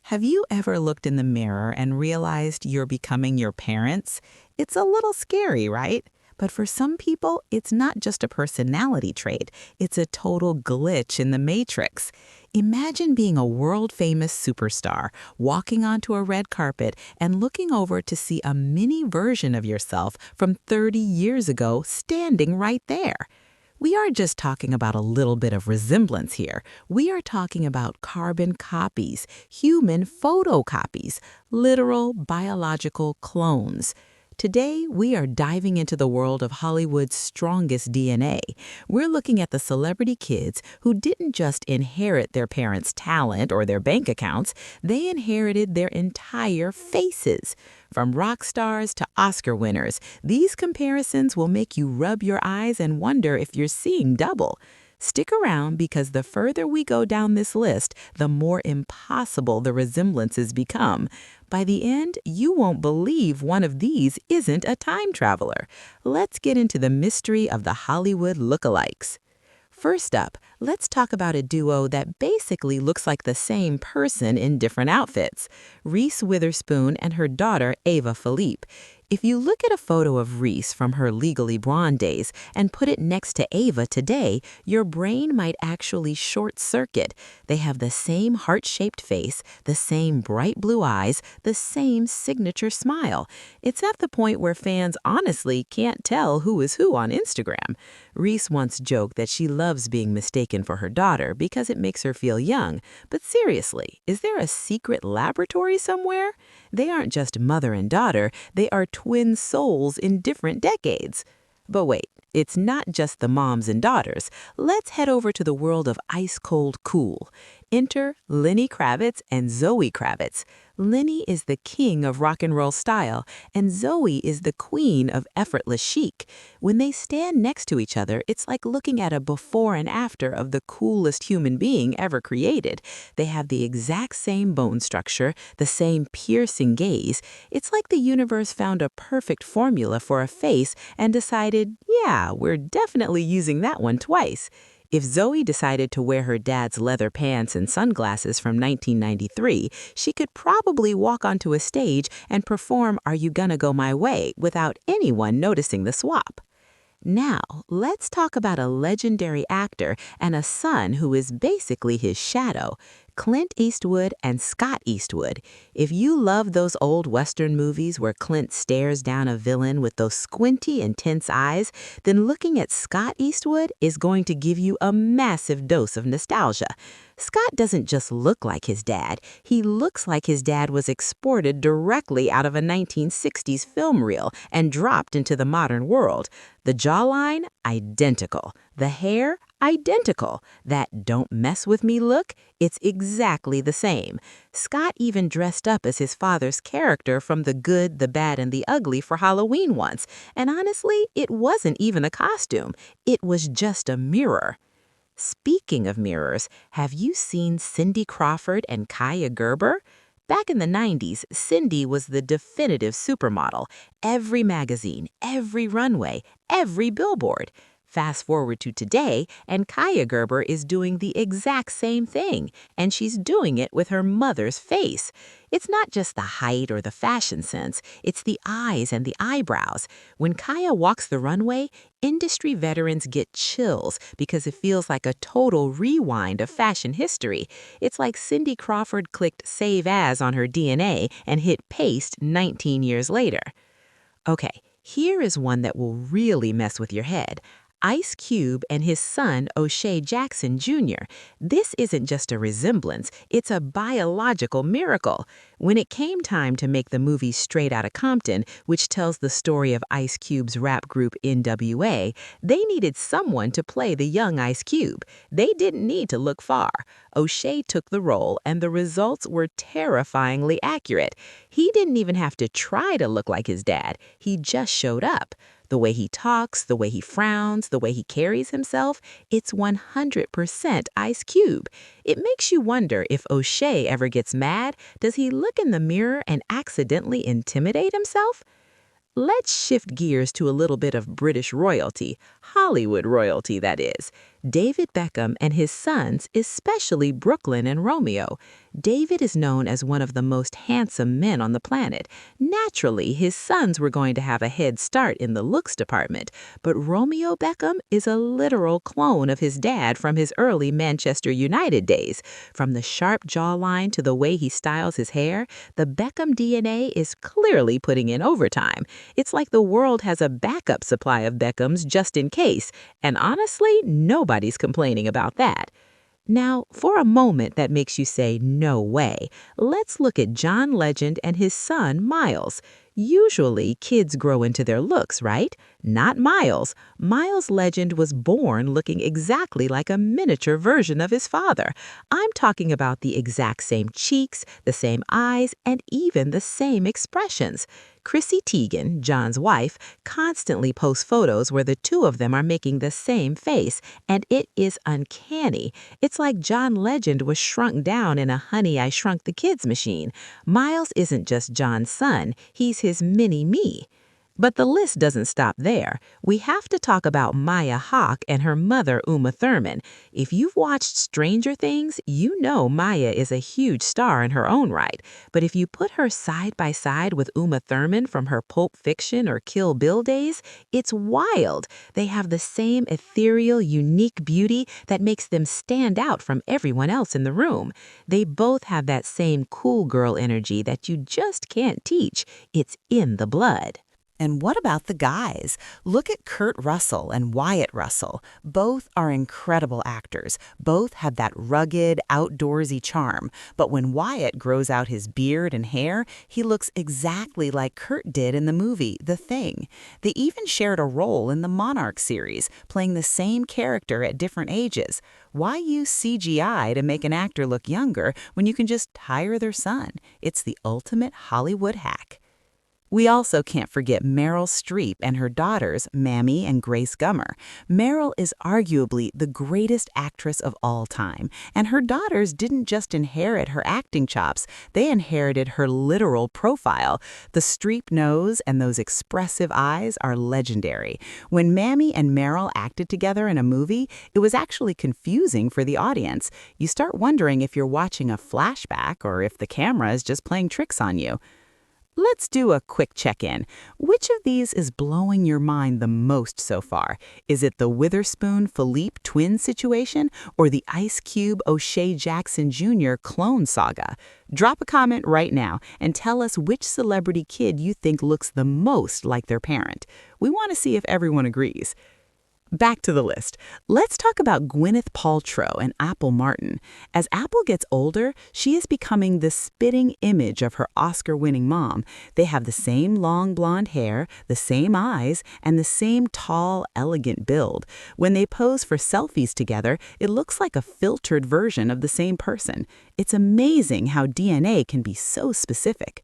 Have you ever looked in the mirror and realized you're becoming your parents? It's a little scary, right? But for some people, it's not just a personality trait, it's a total glitch in the matrix. Imagine being a world-famous superstar, walking onto a red carpet and looking over to see a mini version of yourself from 30 years ago standing right there. We aren't just talking about a little bit of resemblance here. We are talking about carbon copies, human photocopies, literal biological clones. Today, we are diving into the world of Hollywood's strongest DNA. We're looking at the celebrity kids who didn't just inherit their parents' talent or their bank accounts, they inherited their entire faces. From rock stars to Oscar winners, these comparisons will make you rub your eyes and wonder if you're seeing double. Stick around because the further we go down this list, the more impossible the resemblances become. By the end, you won't believe one of these isn't a time traveler. Let's get into the mystery of the Hollywood Lookalikes. First up, let's talk about a duo that basically looks like the same person in different outfits. Reese Witherspoon and her daughter, Ava Philippe. If you look at a photo of Reese from her Legally Blonde days and put it next to Ava today, your brain might actually short-circuit. They have the same heart-shaped face, the same bright blue eyes, the same signature smile. It's at the point where fans honestly can't tell who is who on Instagram. Reese once joked that she loves being mistaken for her daughter because it makes her feel young. But seriously, is there a secret laboratory somewhere? They aren't just mother and daughter, they are twin souls in different decades. But wait, it's not just the moms and daughters. Let's head over to the world of ice-cold cool. Enter Lenny Kravitz and Zoe Kravitz. Lenny is the king of rock and roll style, and Zoe is the queen of effortless chic. When they stand next to each other, it's like looking at a before and after of the coolest human being ever created. They have the exact same bone structure, the same piercing gaze. It's like the universe found a perfect formula for a face and decided, yeah, we're definitely using that one twice. If Zoe decided to wear her dad's leather pants and sunglasses from 1993, she could probably walk onto a stage and perform Are You Gonna Go My Way without anyone noticing the swap. Now, let's talk about a legendary actor and a son who is basically his shadow, Clint Eastwood and Scott Eastwood. If you love those old Western movies where Clint stares down a villain with those squinty, intense eyes, then looking at Scott Eastwood is going to give you a massive dose of nostalgia. Scott doesn't just look like his dad, he looks like his dad was exported directly out of a 1960s film reel and dropped into the modern world. The jawline, identical. The hair, identical. That "don't mess with me" look, it's exactly the same. Scott even dressed up as his father's character from The Good, the Bad, and the Ugly for Halloween once. And honestly, it wasn't even a costume. It was just a mirror. Speaking of mirrors, have you seen Cindy Crawford and Kaya Gerber? Back in the 90s, Cindy was the definitive supermodel. Every magazine, every runway, every billboard. Fast forward to today, and Kaya Gerber is doing the exact same thing, and she's doing it with her mother's face. It's not just the height or the fashion sense, it's the eyes and the eyebrows. When Kaya walks the runway, industry veterans get chills because it feels like a total rewind of fashion history. It's like Cindy Crawford clicked Save As on her DNA and hit Paste 19 years later. Okay, here is one that will really mess with your head. Ice Cube and his son, O'Shea Jackson Jr. This isn't just a resemblance, it's a biological miracle. When it came time to make the movie Straight Outta Compton, which tells the story of Ice Cube's rap group NWA, they needed someone to play the young Ice Cube. They didn't need to look far. O'Shea took the role, and the results were terrifyingly accurate. He didn't even have to try to look like his dad. He just showed up. The way he talks, the way he frowns, the way he carries himself, it's 100% Ice Cube. It makes you wonder if O'Shea ever gets mad, does he look in the mirror and accidentally intimidate himself? Let's shift gears to a little bit of British royalty, Hollywood royalty that is. David Beckham and his sons, especially Brooklyn and Romeo. David is known as one of the most handsome men on the planet. Naturally, his sons were going to have a head start in the looks department, but Romeo Beckham is a literal clone of his dad from his early Manchester United days. From the sharp jawline to the way he styles his hair, the Beckham DNA is clearly putting in overtime. It's like the world has a backup supply of Beckhams just in case, and honestly, nobody's complaining about that. Now, for a moment that makes you say, no way, let's look at John Legend and his son, Miles. Usually, kids grow into their looks, right? Not Miles. Miles Legend was born looking exactly like a miniature version of his father. I'm talking about the exact same cheeks, the same eyes, and even the same expressions. Chrissy Teigen, John's wife, constantly posts photos where the two of them are making the same face, and it is uncanny. It's like John Legend was shrunk down in a Honey, I Shrunk the Kids machine. Miles isn't just John's son, he's his mini-me. But the list doesn't stop there. We have to talk about Maya Hawke and her mother, Uma Thurman. If you've watched Stranger Things, you know Maya is a huge star in her own right. But if you put her side by side with Uma Thurman from her Pulp Fiction or Kill Bill days, it's wild. They have the same ethereal, unique beauty that makes them stand out from everyone else in the room. They both have that same cool girl energy that you just can't teach. It's in the blood. And what about the guys? Look at Kurt Russell and Wyatt Russell. Both are incredible actors. Both have that rugged, outdoorsy charm. But when Wyatt grows out his beard and hair, he looks exactly like Kurt did in the movie The Thing. They even shared a role in the Monarch series, playing the same character at different ages. Why use CGI to make an actor look younger when you can just hire their son? It's the ultimate Hollywood hack. We also can't forget Meryl Streep and her daughters, Mammy and Grace Gummer. Meryl is arguably the greatest actress of all time, and her daughters didn't just inherit her acting chops, they inherited her literal profile. The Streep nose and those expressive eyes are legendary. When Mammy and Meryl acted together in a movie, it was actually confusing for the audience. You start wondering if you're watching a flashback or if the camera is just playing tricks on you. Let's do a quick check-in. Which of these is blowing your mind the most so far? Is it the Witherspoon-Philippe twin situation or the Ice Cube O'Shea Jackson Jr. clone saga? Drop a comment right now and tell us which celebrity kid you think looks the most like their parent. We want to see if everyone agrees. Back to the list. Let's talk about Gwyneth Paltrow and Apple Martin. As Apple gets older, she is becoming the spitting image of her Oscar-winning mom. They have the same long blonde hair, the same eyes, and the same tall, elegant build. When they pose for selfies together, it looks like a filtered version of the same person. It's amazing how DNA can be so specific.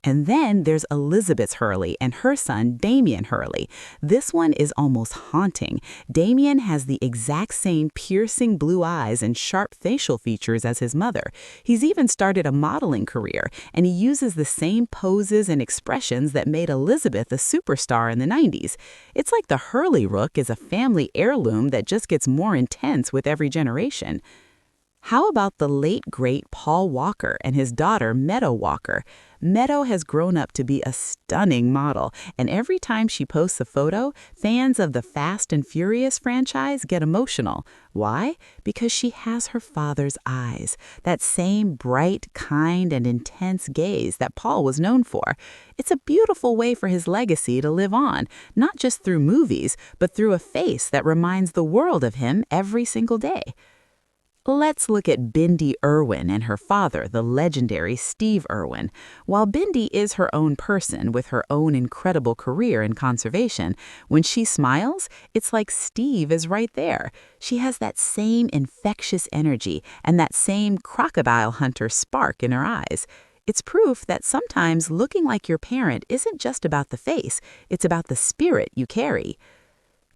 And then there's Elizabeth Hurley and her son, Damian Hurley. This one is almost haunting. Damian has the exact same piercing blue eyes and sharp facial features as his mother. He's even started a modeling career, and he uses the same poses and expressions that made Elizabeth a superstar in the 90s. It's like the Hurley look is a family heirloom that just gets more intense with every generation. How about the late, great Paul Walker and his daughter, Meadow Walker? Meadow has grown up to be a stunning model, and every time she posts a photo, fans of the Fast and Furious franchise get emotional. Why? Because she has her father's eyes, that same bright, kind, and intense gaze that Paul was known for. It's a beautiful way for his legacy to live on, not just through movies, but through a face that reminds the world of him every single day. Let's look at Bindi Irwin and her father, the legendary Steve Irwin. While Bindi is her own person with her own incredible career in conservation, when she smiles, it's like Steve is right there. She has that same infectious energy and that same crocodile hunter spark in her eyes. It's proof that sometimes looking like your parent isn't just about the face, it's about the spirit you carry.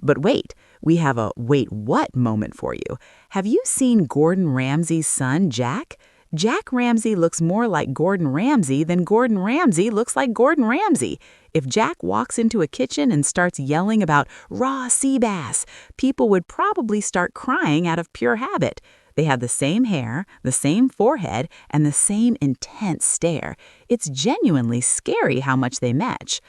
But wait, we have a wait what moment for you. Have you seen Gordon Ramsay's son, Jack? Jack Ramsay looks more like Gordon Ramsay than Gordon Ramsay looks like Gordon Ramsay. If Jack walks into a kitchen and starts yelling about raw sea bass, people would probably start crying out of pure habit. They have the same hair, the same forehead, and the same intense stare. It's genuinely scary how much they match.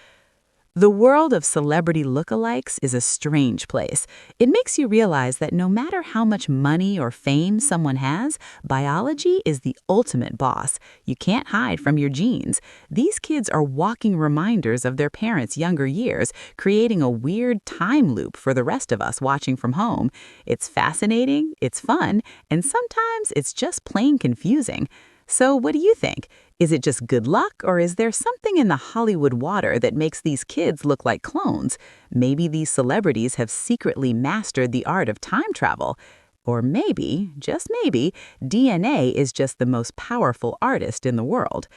The world of celebrity lookalikes is a strange place. It makes you realize that no matter how much money or fame someone has, biology is the ultimate boss. You can't hide from your genes. These kids are walking reminders of their parents' younger years, creating a weird time loop for the rest of us watching from home. It's fascinating, it's fun, and sometimes it's just plain confusing. So what do you think? Is it just good luck, or is there something in the Hollywood water that makes these kids look like clones? Maybe these celebrities have secretly mastered the art of time travel. Or maybe, just maybe, DNA is just the most powerful artist in the world.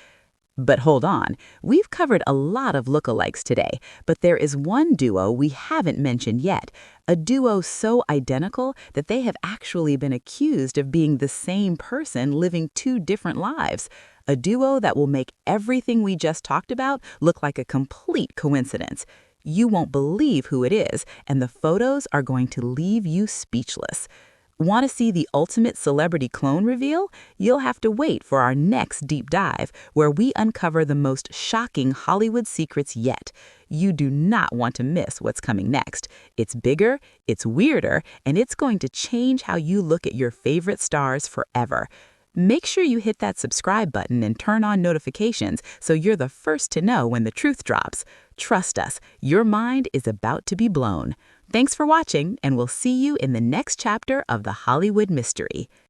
But hold on, we've covered a lot of lookalikes today, but there is one duo we haven't mentioned yet, a duo so identical that they have actually been accused of being the same person living two different lives. A duo that will make everything we just talked about look like a complete coincidence. You won't believe who it is, and the photos are going to leave you speechless. Want to see the ultimate celebrity clone reveal? You'll have to wait for our next deep dive, where we uncover the most shocking Hollywood secrets yet. You do not want to miss what's coming next. It's bigger, it's weirder, and it's going to change how you look at your favorite stars forever. Make sure you hit that subscribe button and turn on notifications so you're the first to know when the truth drops. Trust us, your mind is about to be blown. Thanks for watching, and we'll see you in the next chapter of the Hollywood Mystery.